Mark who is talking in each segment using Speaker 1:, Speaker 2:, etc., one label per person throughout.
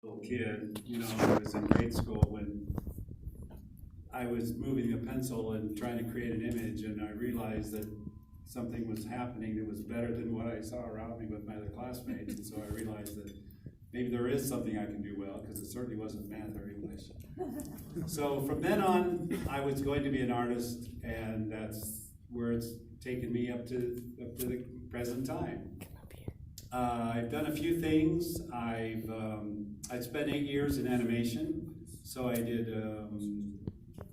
Speaker 1: little kid, I was in grade school when I was moving a pencil and trying to create an image, and I realized that something was happening that was better than what I saw around me with my other classmates, and so I realized that maybe there is something I can do well, because it certainly wasn't math or English. So from then on, I was going to be an artist, and that's where it's taken me up to the present time. I've done a few things. I spent 8 years in animation, so I did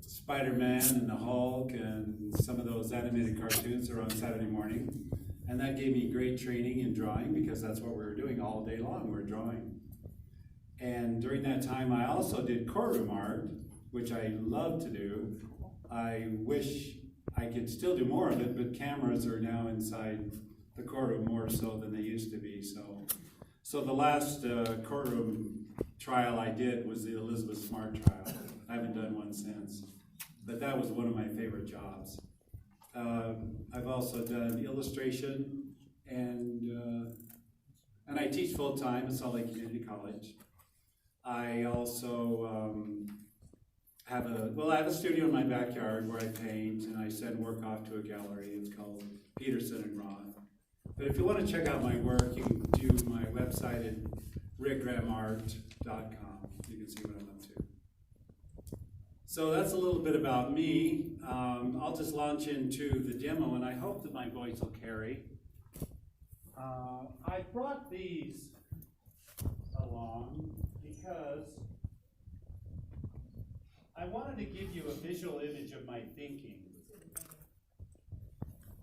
Speaker 1: Spider-Man and the Hulk and some of those animated cartoons that are on Saturday morning, and that gave me great training in drawing, because that's what we were doing all day long. We were drawing. And during that time, I also did courtroom art, which I love to do. I wish I could still do more of it, but cameras are now inside the courtroom more so than they used to be. So the last courtroom trial I did was the Elizabeth Smart trial. I haven't done one since, but that was one of my favorite jobs. I've also done illustration, and I teach full time at Salt Lake Community College. I also I have a studio in my backyard where I paint, and I send work off to a gallery. It's called Peterson and Roth. But if you want to check out my work, you can do my website at rickgramart.com. You can see what I'm up to. So that's a little bit about me. I'll just launch into the demo, and I hope that my voice will carry. I brought these along because I wanted to give you a visual image of my thinking.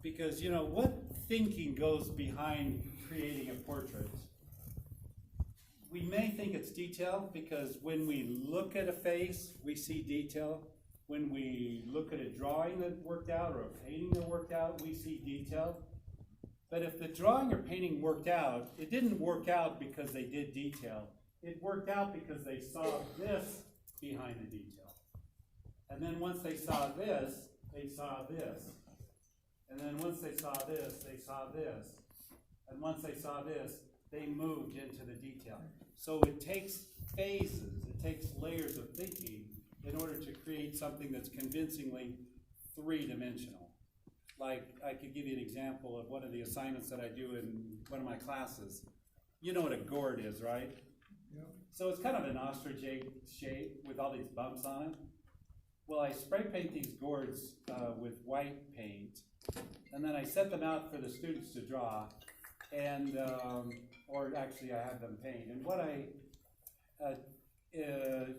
Speaker 1: Because, what thinking goes behind creating a portrait? We may think it's detail, because when we look at a face, we see detail. When we look at a drawing that worked out or a painting that worked out, we see detail. But if the drawing or painting worked out, it didn't work out because they did detail. It worked out because they saw this behind the detail. And then once they saw this, they saw this. And then once they saw this, they saw this. And once they saw this, they moved into the detail. So it takes phases, it takes layers of thinking in order to create something that's convincingly three-dimensional. Like, I could give you an example of one of the assignments that I do in one of my classes. You know what a gourd is, right? Yeah. So it's kind of an ostrich shape with all these bumps on it. Well, I spray paint these gourds with white paint, and then I set them out for the students to draw, and or actually I have them paint. And what I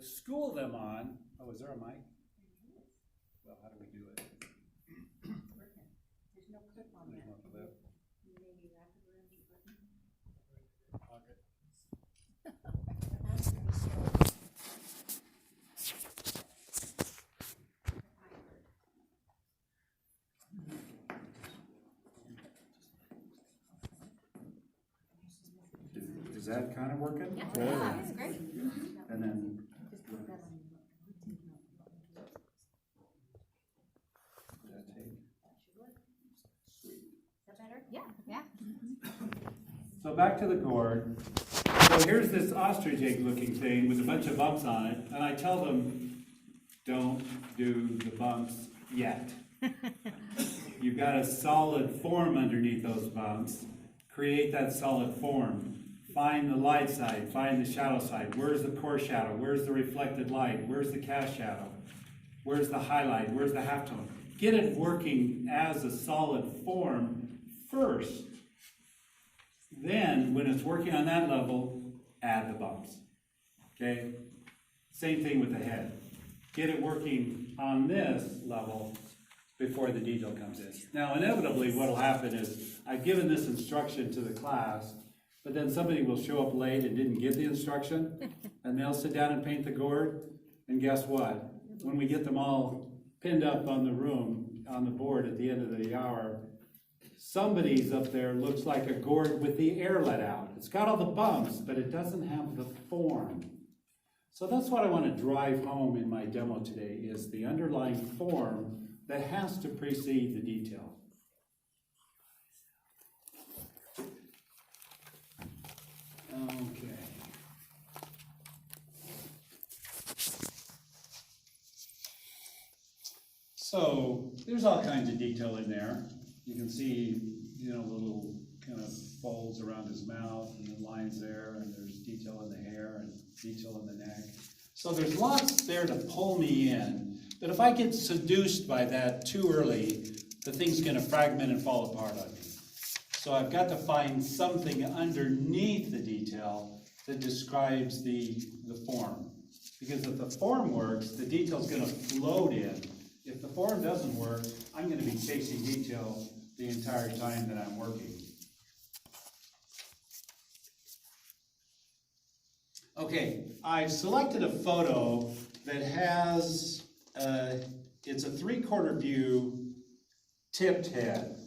Speaker 1: school them on, oh, is there a mic? Well, how do we do it?
Speaker 2: There's no clip on there.
Speaker 1: No clip.
Speaker 2: Maybe wrap it around your button.
Speaker 1: Pocket. Is that kind of working?
Speaker 2: Yeah, it's great.
Speaker 1: And then,
Speaker 2: Just put that on.
Speaker 1: does that take? Sweet.
Speaker 2: Is that better? Yeah. Yeah.
Speaker 1: So back to the gourd. So here's this ostrich egg looking thing with a bunch of bumps on it, and I tell them, don't do the bumps yet. You've got a solid form underneath those bumps. Create that solid form. Find the light side, find the shadow side. Where's the core shadow? Where's the reflected light? Where's the cast shadow? Where's the highlight? Where's the halftone? Get it working as a solid form first. Then, when it's working on that level, add the bumps. Okay? Same thing with the head. Get it working on this level before the detail comes in. Now, inevitably, what will happen is I've given this instruction to the class, but then somebody will show up late and didn't get the instruction, and they'll sit down and paint the gourd, and guess what? When we get them all pinned up on the board at the end of the hour, somebody's up there looks like a gourd with the air let out. It's got all the bumps, but it doesn't have the form. So that's what I want to drive home in my demo today, is the underlying form that has to precede the detail. Okay. So there's all kinds of detail in there. You can see, little kind of folds around his mouth and the lines there, and there's detail in the hair and detail in the neck. So there's lots there to pull me in. But if I get seduced by that too early, the thing's gonna fragment and fall apart on me. So I've got to find something underneath the detail that describes the form. Because if the form works, the detail's gonna float in. If the form doesn't work, I'm gonna be chasing detail the entire time that I'm working. Okay, I've selected a photo that has, it's a 3/4 view tipped head.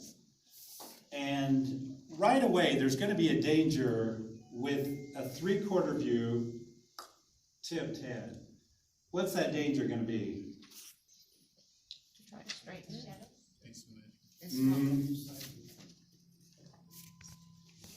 Speaker 1: And right away, there's gonna be a danger with a 3/4 view tipped head. What's that danger gonna be?
Speaker 2: To try to straighten it.
Speaker 3: It's